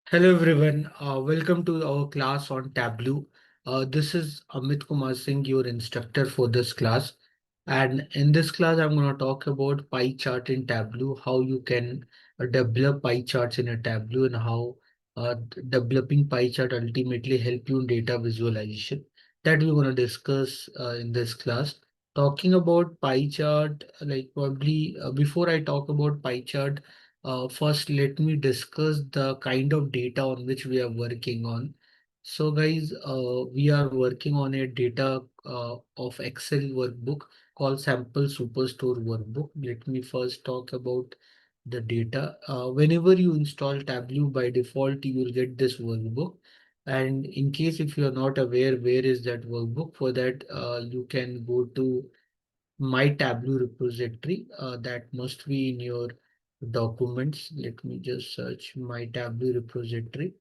Hello everyone, welcome to our class on Tableau. This is Amit Kumar Singh, your instructor for this class. And in this class, I'm going to talk about pie chart in Tableau, how you can develop pie charts in a Tableau and how developing pie chart ultimately help you in data visualization. That we're going to discuss in this class. Talking about pie chart, like probably before I talk about pie chart, first, let me discuss the kind of data on which we are working on. So, guys, we are working on a data of Excel workbook called Sample Superstore Workbook. Let me first talk about the data. Whenever you install Tableau, by default, you will get this workbook. And in case if you are not aware where is that workbook, for that you can go to my Tableau repository. That must be in your documents. Let me just search my Tableau repository.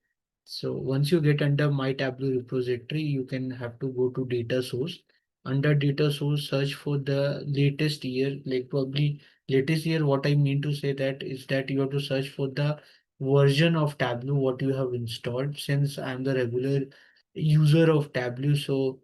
So once you get under my Tableau repository, you can have to go to data source. Under data source, search for the latest year, like probably latest year. What I mean to say that is that you have to search for the version of Tableau what you have installed. Since I'm the regular user of Tableau, so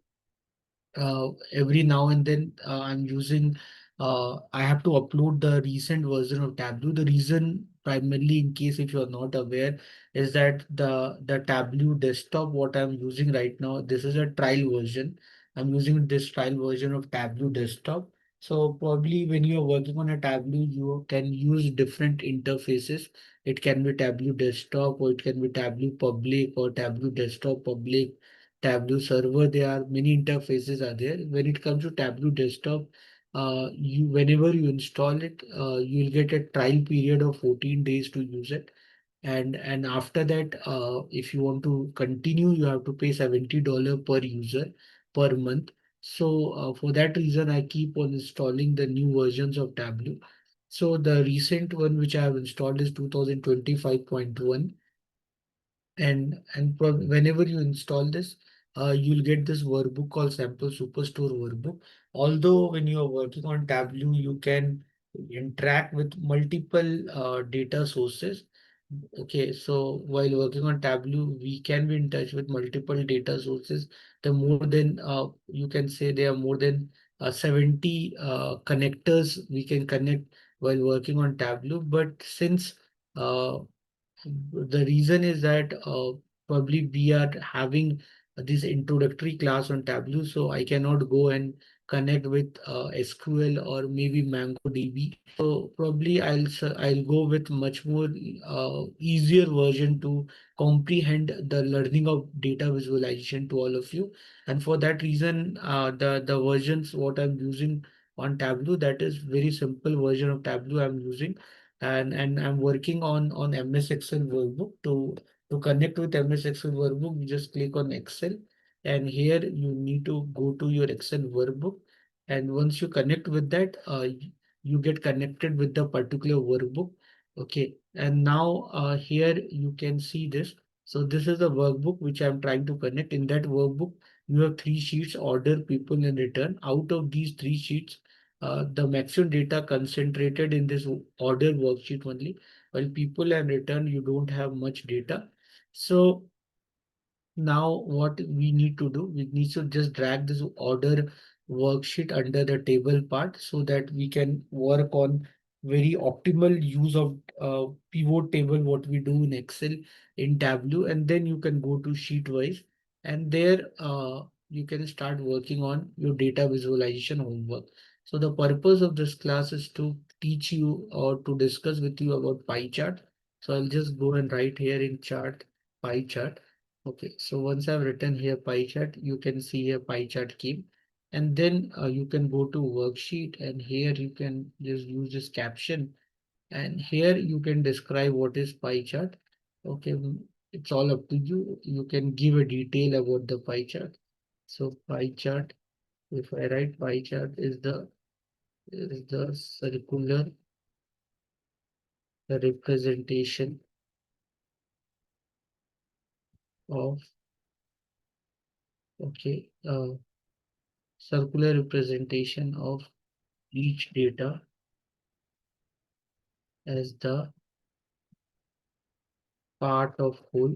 every now and then I'm using I have to upload the recent version of Tableau. The reason primarily in case if you're not aware is that the Tableau desktop what I'm using right now, this is a trial version. I'm using this trial version of Tableau desktop. So probably when you're working on a Tableau, you can use different interfaces. It can be Tableau desktop or it can be Tableau public or Tableau desktop public, Tableau server. There are many interfaces are there. When it comes to Tableau desktop, you whenever you install it, you'll get a trial period of 14 days to use it. And after that, if you want to continue, you have to pay $70 per user per month. So for that reason, I keep on installing the new versions of Tableau. So the recent one which I have installed is 2025.1, and whenever you install this, you'll get this workbook called Sample Superstore Workbook. Although when you are working on Tableau, you can interact with multiple data sources. Okay, so while working on Tableau, we can be in touch with multiple data sources. The more than you can say there are more than 70 connectors we can connect while working on Tableau. But since uh, the reason is that probably we are having this introductory class on Tableau, so I cannot go and connect with SQL or maybe MongoDB. So probably I'll go with much more easier version to comprehend the learning of data visualization to all of you. And for that reason, the versions what I'm using on Tableau, that is very simple version of Tableau I'm using, and I'm working on MS Excel workbook. To connect with MS Excel workbook, you just click on Excel, and here you need to go to your Excel workbook. And once you connect with that, you get connected with the particular workbook. Okay, and now here you can see this. So this is the workbook which I'm trying to connect. In that workbook, you have three sheets: order, people, and return. Out of these three sheets, the maximum data concentrated in this order worksheet only, while people and return you don't have much data. So now what we need to do, we need to just drag this order worksheet under the table part so that we can work on very optimal use of pivot table what we do in Excel in Tableau, and then you can go to sheet wise, and there you can start working on your data visualization homework. So the purpose of this class is to teach you or to discuss with you about pie chart. So I'll just go and write here in chart pie chart. Okay, so once I've written here pie chart, you can see here pie chart came. And then you can go to worksheet, and here you can just use this caption, and here you can describe what is pie chart. Okay, it's all up to you. You can give a detail about the pie chart. So pie chart, if I write pie chart is the circular representation of, okay, circular representation of each data as the part of whole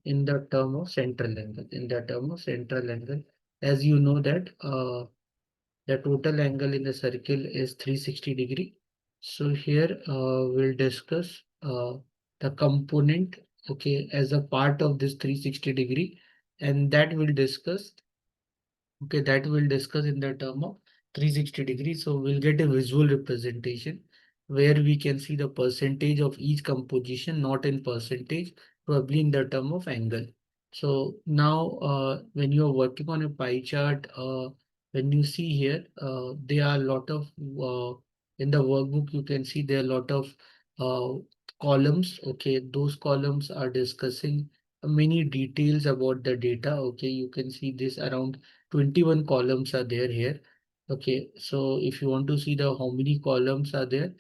in the term of central angle. In the term of central angle, as you know that the total angle in the circle is 360 degree. So here we'll discuss the component, okay, as a part of this 360 degree, and that will discuss. Okay, that we'll discuss in the term of 360 degrees. So we'll get a visual representation where we can see the percentage of each composition, not in percentage, probably in the term of angle. So now when you are working on a pie chart, when you see here, there are a lot of, in the workbook, you can see there are a lot of uh, columns. Okay, those columns are discussing many details about the data. Okay, you can see this around 21 columns are there here. Okay, so if you want to see the how many columns are there,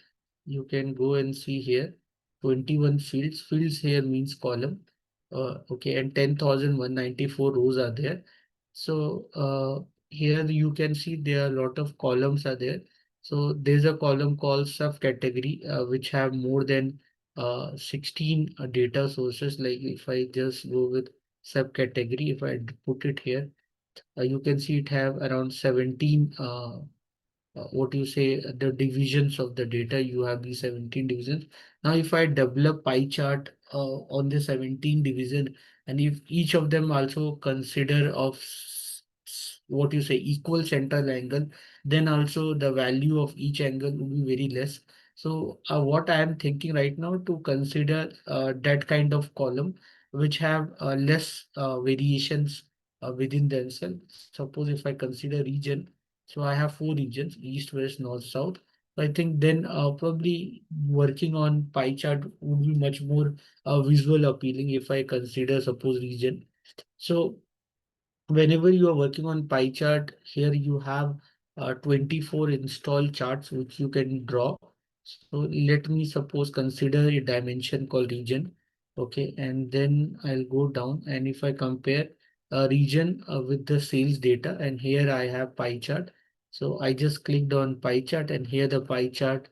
you can go and see here 21 fields. Fields here means column. Okay, and 10,194 rows are there. So here you can see there are a lot of columns are there. So there's a column called subcategory which have more than 16 data sources. Like if I just go with subcategory, if I put it here, you can see it have around 17 what you say the divisions of the data. You have these 17 divisions. Now if I develop pie chart on the 17 division, and if each of them also consider of what you say equal central angle, then also the value of each angle will be very less. So what I am thinking right now to consider that kind of column which have less variations within themselves. Suppose if I consider region, so I have four regions: east, west, north, south. So I think then probably working on pie chart would be much more visual appealing if I consider suppose region. So whenever you are working on pie chart, here you have 24 installed charts which you can draw. So let me suppose consider a dimension called region. Okay, and then I'll go down, and if I compare a region with the sales data, and here I have pie chart. So I just clicked on pie chart, and here the pie chart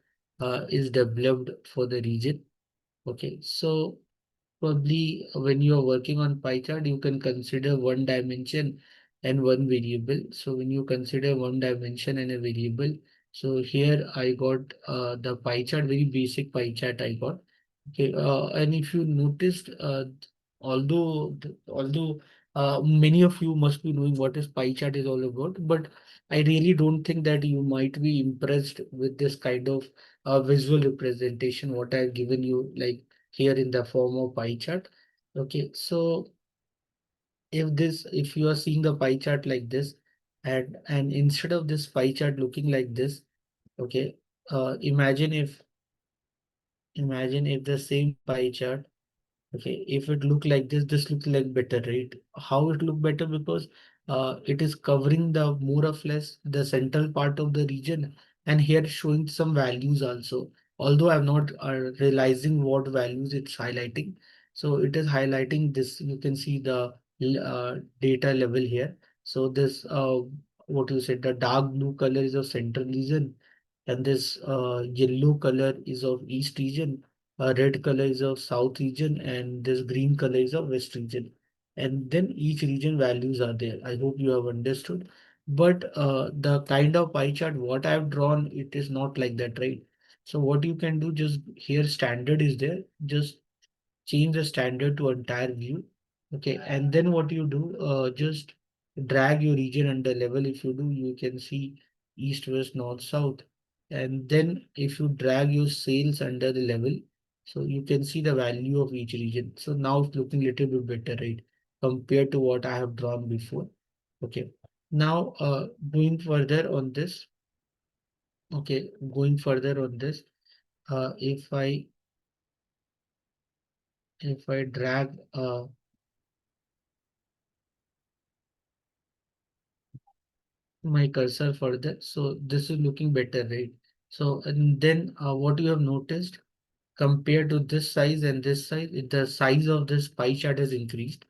is developed for the region. Okay, so probably when you are working on pie chart, you can consider one dimension and one variable. So when you consider one dimension and a variable, so here I got the pie chart, very basic pie chart I got. Okay, and if you noticed, although many of you must be knowing what is pie chart is all about, but I really don't think that you might be impressed with this kind of visual representation what I've given you, like here in the form of pie chart. Okay, so if you are seeing the pie chart like this, and instead of this pie chart looking like this, okay, imagine if the same pie chart, okay, if it look like this look like better, right? How it look better? Because it is covering the more or less the central part of the region, and here showing some values also. Although I'm not realizing what values it's highlighting, so it is highlighting this. You can see the data level here. So this what you said, the dark blue color is of central region, and this yellow color is of east region, red color is of south region, and this green color is of west region. And then each region values are there. I hope you have understood. But the kind of pie chart what I have drawn, it is not like that, right? So what you can do, just here standard is there, just change the standard to entire view. Okay, and then what you do, just drag your region under level. If you do, you can see east, west, north, south. And then if you drag your sales under the level, so you can see the value of each region. So now it's looking a little bit better, right? Compared to what I have drawn before. Okay. Now, going further on this, okay, going further on this, if I drag my cursor further. So this is looking better, right? So and then what you have noticed compared to this size and this size, the size of this pie chart has increased.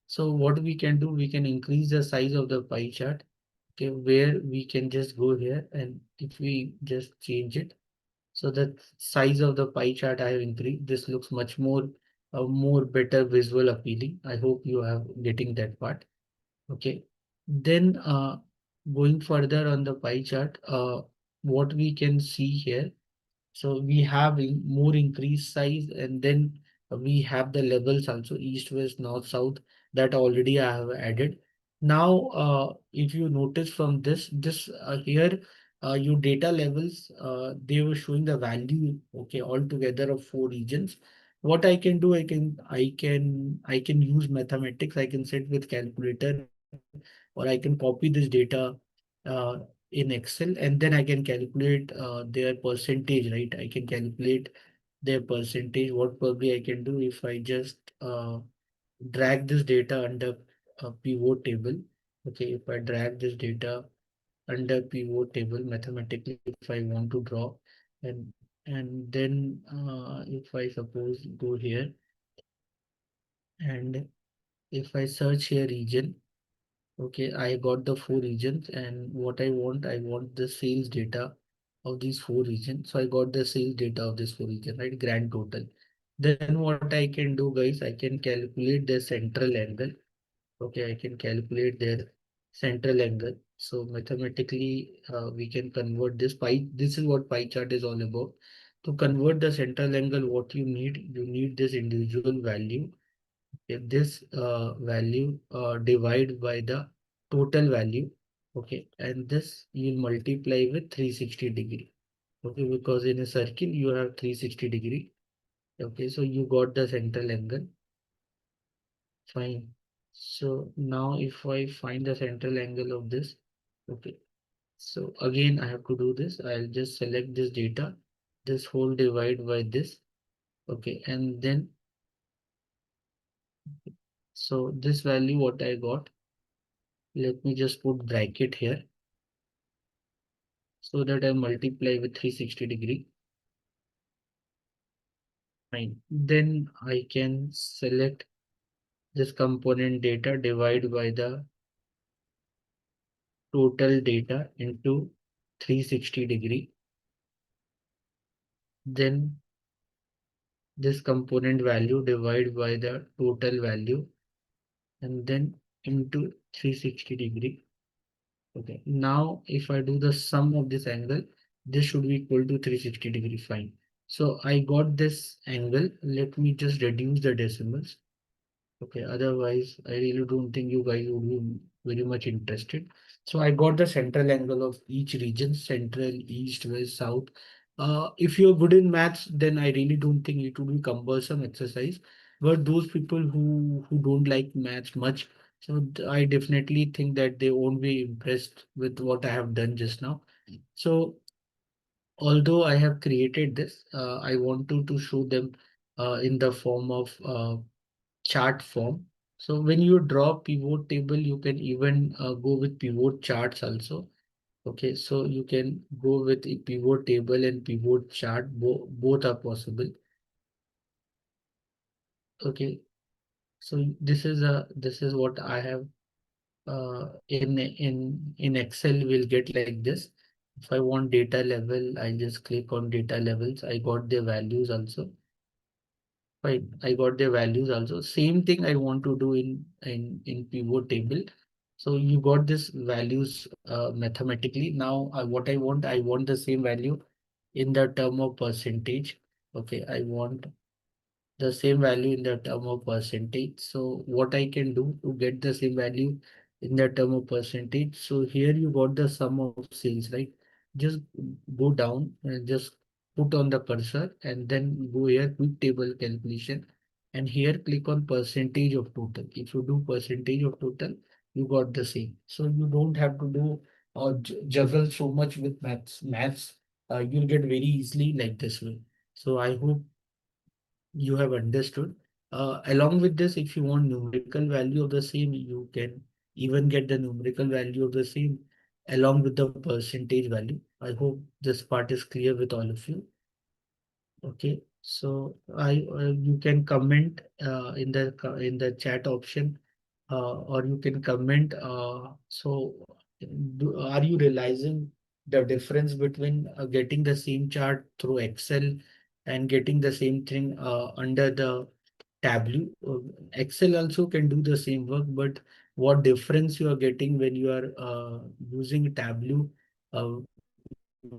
So what we can do, we can increase the size of the pie chart. Okay, where we can just go here, and if we just change it, So the size of the pie chart I have increased. This looks much more better visual appealing. I hope you have getting that part. Okay. Then going further on the pie chart, what we can see here, so we have more increased size, and then we have the levels also, east, west, north, south, that already I have added. Now, if you notice from this here, your data levels, they were showing the value, okay, altogether of four regions. What I can do, I can use mathematics. I can sit with calculator, or I can copy this data uh, in Excel, and then I can calculate their percentage, right? I can calculate their percentage. What probably I can do, if I just drag this data under a pivot table. Okay, if I drag this data under pivot table mathematically, if I want to draw, and then if I suppose go here, and if I search here region. Okay, I got the four regions, and what I want the sales data of these four regions. So I got the sales data of this four region, right? Grand total. Then what I can do, guys, I can calculate the central angle. Okay, I can calculate their central angle. So mathematically, we can convert this pie. This is what pie chart is all about. To convert the central angle, what you need this individual value. If this value divide by the total value, okay, and this you multiply with 360 degree, okay, because in a circle you have 360 degree. Okay, so you got the central angle. Fine. So now if I find the central angle of this, okay, so again I have to do this. I'll just select this data, this whole divide by this, okay, and then so this value what I got, let me just put bracket here so that I multiply with 360 degree. Fine. Then I can select this component data, divide by the total data into 360 degree. Then this component value divide by the total value, and then into 360 degree. Okay. Now if I do the sum of this angle, this should be equal to 360 degree. Fine. So I got this angle. Let me just reduce the decimals. Okay, otherwise I really don't think you guys would be very much interested. So I got the central angle of each region, central, east, west, south. If you're good in maths, then I really don't think it would be cumbersome exercise. But those people who don't like maths much, so I definitely think that they won't be impressed with what I have done just now. So although I have created this, I want to show them in the form of chart form. So when you draw pivot table, you can even go with pivot charts also. Okay, so you can go with a pivot table and pivot chart. Both are possible. Okay, so this is what I have in Excel. Will get like this. If I want data level, I just click on data levels. I got the values also. Right, I got their values also. Same thing I want to do in pivot table. So you got this values mathematically. Now what I want the same value in the term of percentage. Okay, I want the same value in the term of percentage. So what I can do to get the same value in the term of percentage. So here you got the sum of sales, right? Just go down and just put on the cursor, and then go here quick table calculation, and here click on percentage of total. If you do percentage of total, you got the same. So you don't have to do or juggle so much with maths. You'll get very easily like this way. So I hope you have understood. Along with this, if you want numerical value of the same, you can even get the numerical value of the same along with the percentage value. I hope this part is clear with all of you. Okay, so you can comment in the chat option, or you can comment. So are you realizing the difference between getting the same chart through Excel and getting the same thing under the Tableau. Excel also can do the same work, but what difference you are getting when you are using Tableau uh,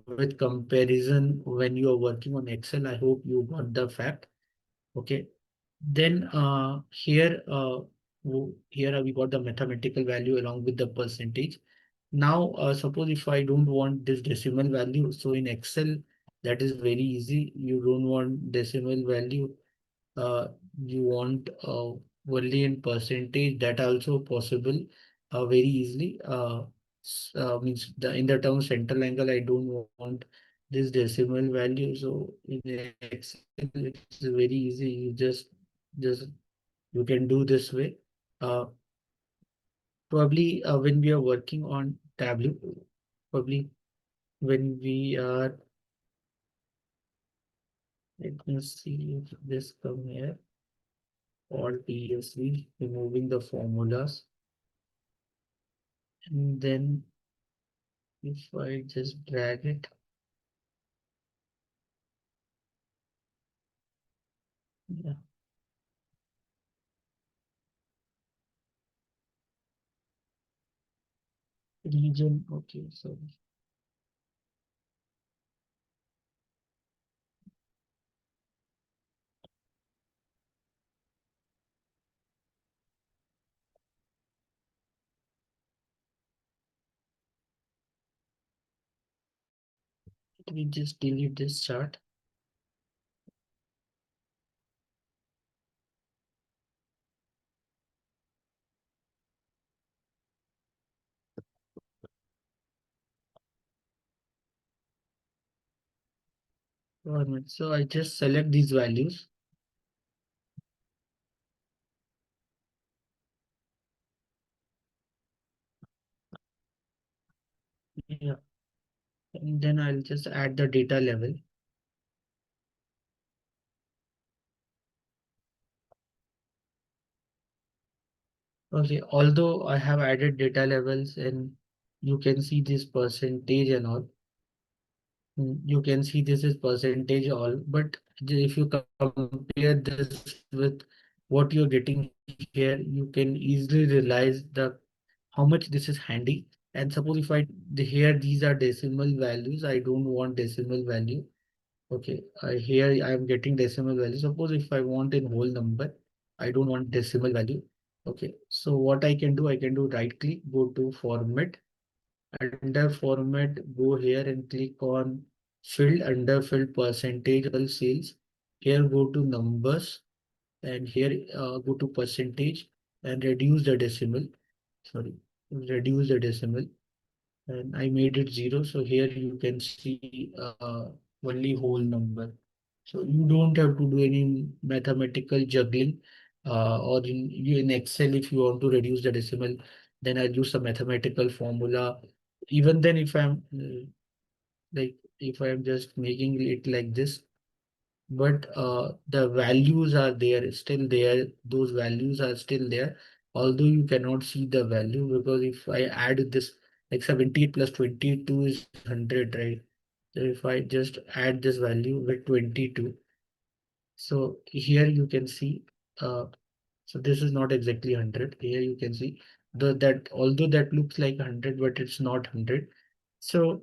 with comparison when you are working on Excel? I hope you got the fact. Okay. Then here we got the mathematical value along with the percentage. Now, suppose if I don't want this decimal value, so in Excel, that is very easy. You don't want decimal value. Uh, you want only in percentage. That also possible very easily. Means in the term central angle, I don't want this decimal value. So in Excel, it's very easy. You just you can do this way. Uh, Probably when we are working on Tableau, probably when we are, let me see if this come here, all PSV, removing the formulas. And then if I just drag it, yeah, region, okay, so let me just delete this chart. Alright, so I just select these values. Yeah, and then I'll just add the data level. Okay, although I have added data levels and you can see this percentage and all. You can see this is percentage all, but if you compare this with what you're getting here, you can easily realize the how much this is handy. And suppose if here these are decimal values, I don't want decimal value. Okay, here I am getting decimal value. Suppose if I want in whole number, I don't want decimal value. Okay, so what I can do, I can do right click, go to format. Under format, go here and click on field. Under field percentage all sales. Here go to numbers and here go to percentage and reduce the decimal. Sorry, reduce the decimal and I made it 0. So here you can see only whole number. So you don't have to do any mathematical juggling or in Excel if you want to reduce the decimal, then I'll use a mathematical formula. Even then if I'm like if I'm just making it like this, but the values are there, still there. Those values are still there, although you cannot see the value because if I add this like 78 plus 22 is 100, right? So if I just add this value with 22, so here you can see, so this is not exactly 100. Here you can see that although that looks like 100, but it's not 100. So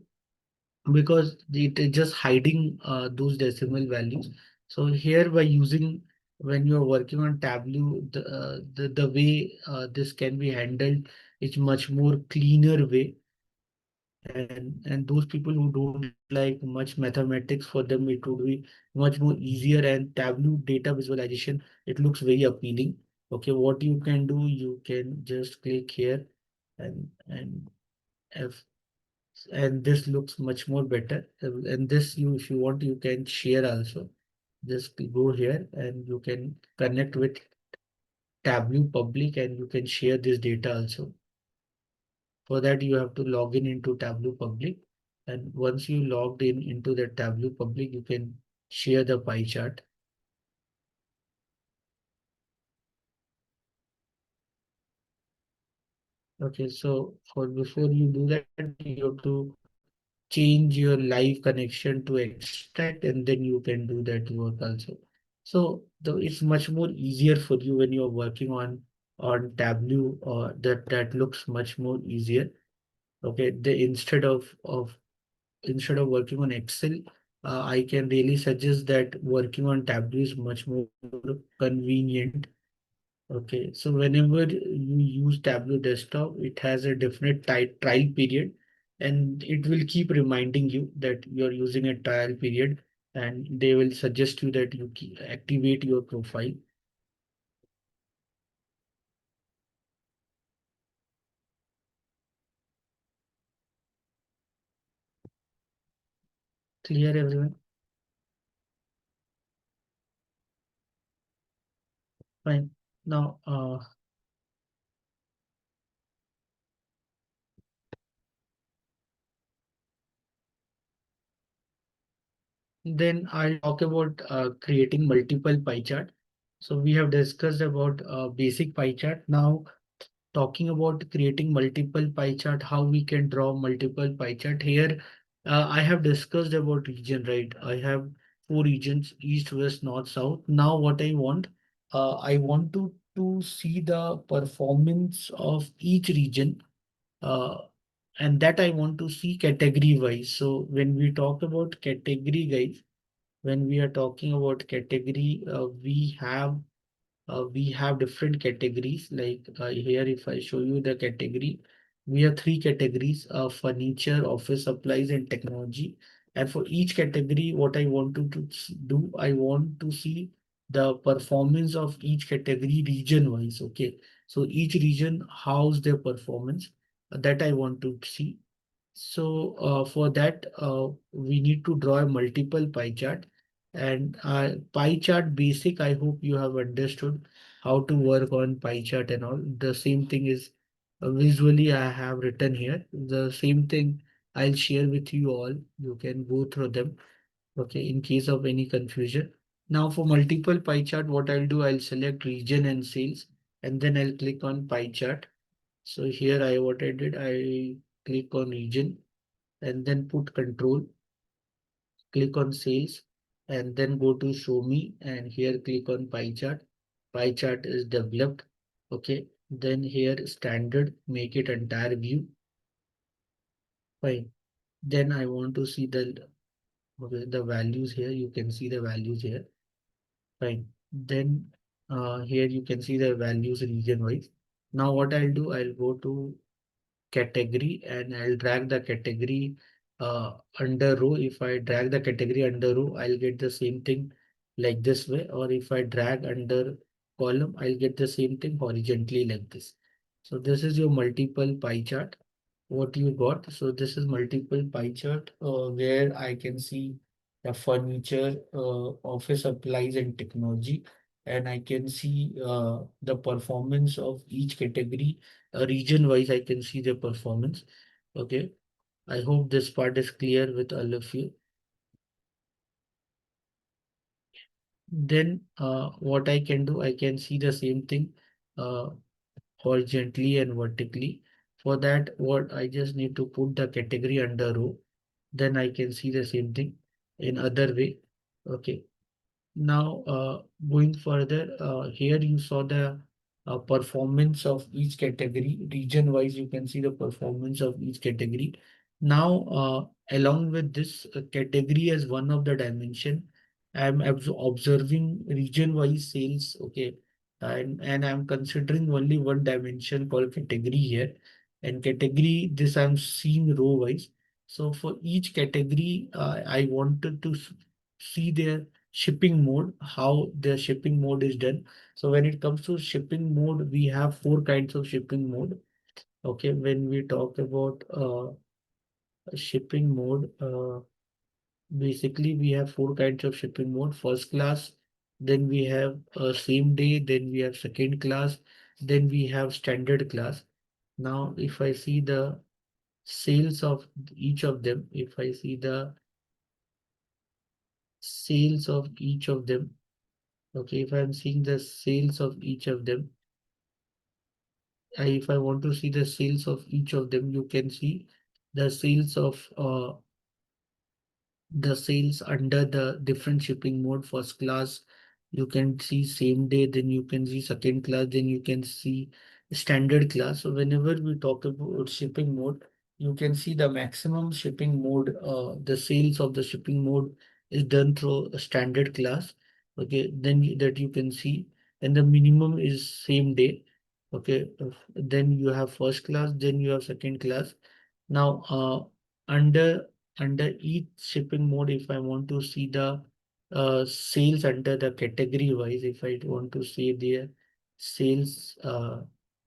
because it is just hiding those decimal values. So here by using when you're working on Tableau, the way this can be handled is much more cleaner way. And those people who don't like much mathematics, for them it would be much more easier. And Tableau data visualization, it looks very appealing. Okay, what you can do, you can just click here and if and this looks much more better. And this you if you want you can share also. Just go here and you can connect with Tableau public and you can share this data also. For that you have to log in into Tableau public, and once you logged in into the Tableau public you can share the pie chart. Okay, so for before you do that you have to change your live connection to extract, and then you can do that work also. So it's much more easier for you when you're working on Tableau, or that looks much more easier. Okay, instead of working on Excel, I can really suggest that working on Tableau is much more convenient. Okay, so whenever you use Tableau Desktop, it has a definite trial period, and it will keep reminding you that you're using a trial period, and they will suggest you that you activate your profile. Clear, everyone? Fine. Now, then I'll talk about creating multiple pie chart. So we have discussed about basic pie chart. Now, talking about creating multiple pie chart, how we can draw multiple pie chart here. I have discussed about region, right? I have four regions: east, west, north, south. Now what I want to see the performance of each region, uh, and that I want to see category wise. So when we talk about category, guys, when we are talking about category, we have different categories. Like here, if I show you the category, we have three categories: furniture, office supplies, and technology. And for each category, what I want to do, I want to see the performance of each category region wise. Okay, so each region, how's their performance, that I want to see. So for that, we need to draw a multiple pie chart. And pie chart basic, I hope you have understood how to work on pie chart and all. The same thing is visually I have written here. The same thing I'll share with you all. You can go through them, okay, in case of any confusion. Now for multiple pie chart, what I'll do, I'll select region and sales, and then I'll click on pie chart. So here what I did, I click on region and then put control, click on sales, and then go to show me, and here click on pie chart. Pie chart is developed. Okay, then here standard, make it entire view. Fine. Then I want to see the values here. You can see the values here. Fine. Then here you can see the values region wise. Now what I'll do, I'll go to category and I'll drag the category under row. If I drag the category under row, I'll get the same thing like this way. Or if I drag under column, I'll get the same thing horizontally like this. So this is your multiple pie chart. What you got? So this is multiple pie chart where I can see the furniture, office supplies and technology, and I can see the performance of each category region wise. I can see the performance. Okay, I hope this part is clear with all of you. Then what I can do, I can see the same thing uh, horizontally and vertically. For that, what I just need to put the category under row, then I can see the same thing in other way. Okay. Now, going further, here you saw the performance of each category. Region-wise, you can see the performance of each category. Now, along with this category as one of the dimension, I'm observing region-wise sales. Okay, and I'm considering only one dimension called category here. And category, this I'm seeing row-wise. So for each category, I wanted to see their shipping mode, how the shipping mode is done. So when it comes to shipping mode, we have four kinds of shipping mode. Okay, when we talk about shipping mode, basically we have four kinds of shipping mode: first class, then we have same day, then we have second class, then we have standard class. Now if I see the sales of each of them, if I see the sales of each of them, okay, if I'm seeing the sales of each of them, if I want to see the sales of each of them, you can see the sales of the sales under the different shipping mode. First class, you can see same day, then you can see second class, then you can see standard class. So whenever we talk about shipping mode, you can see the maximum shipping mode, the sales of the shipping mode is done through a standard class. Okay, then that you can see, and the minimum is same day. Okay, then you have first class, then you have second class. Now, under each shipping mode, if I want to see the sales under the category wise, if I want to see the sales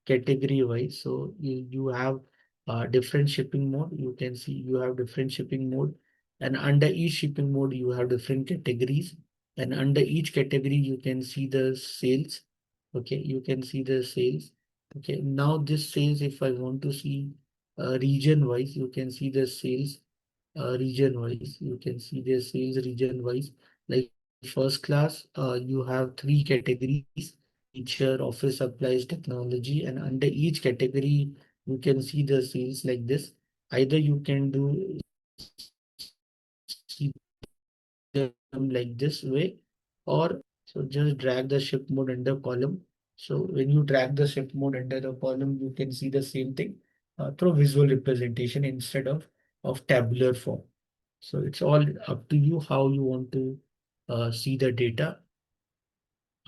category wise, so you have different shipping mode. You can see you have different shipping mode, and under each shipping mode you have different categories, and under each category you can see the sales. Okay, you can see the sales. Okay, now this sales, if I want to see region wise, you can see the sales region wise. You can see the sales region wise. Like first class, you have three categories: furniture, office supplies, technology, and under each category, you can see the sales like this. Either you can do see them like this way, or so just drag the shift mode under column. So when you drag the shift mode under the column, you can see the same thing through visual representation instead of tabular form. So it's all up to you how you want to see the data.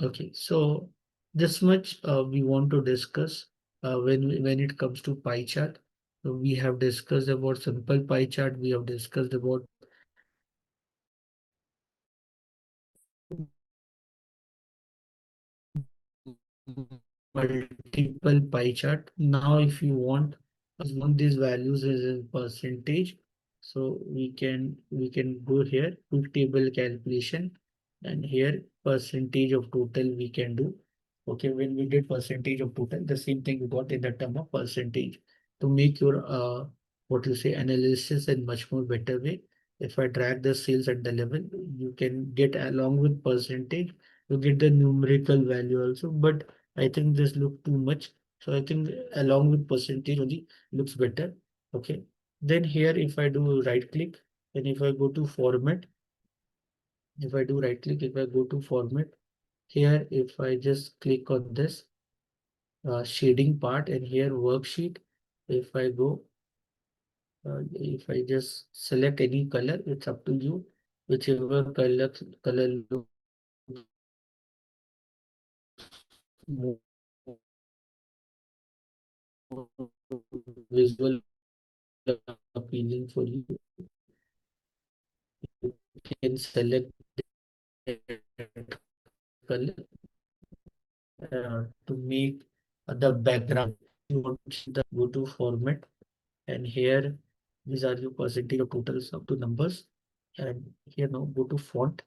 Okay, so this much we want to discuss when it comes to pie chart. So we have discussed about simple pie chart. We have discussed about multiple pie chart. Now, if you want these values as a percentage, so we can go here to table calculation, and here percentage of total we can do. Okay, when we did percentage of total, the same thing we got in the term of percentage to make your what you say analysis in much more better way. If I drag the sales at the level, you can get along with percentage, you get the numerical value also, but I think this look too much. So I think along with percentage only looks better. Okay. Then here, if I do right click, and if I go to format, if I do right click, if I go to format, here, if I just click on this shading part, and here worksheet, if I go, if I just select any color, it's up to you, whichever color looks more visual appealing for you, you can select that color to make the background. You want to see the go to format, and here these are your percentage of totals up to numbers, and here now go to font.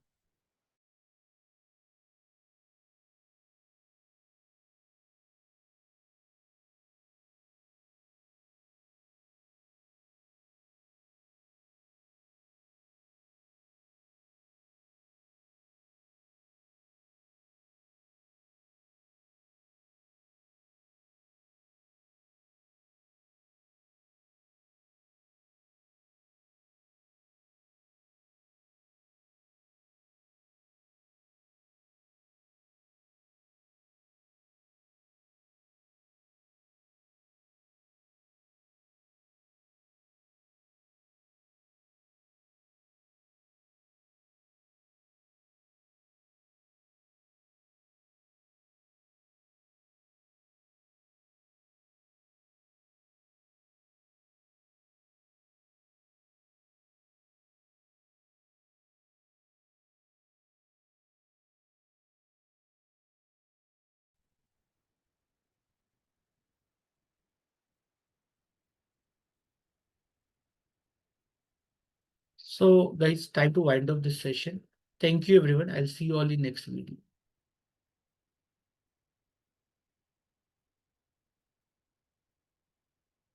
So guys, time to wind up this session. Thank you everyone. I'll see you all in next video.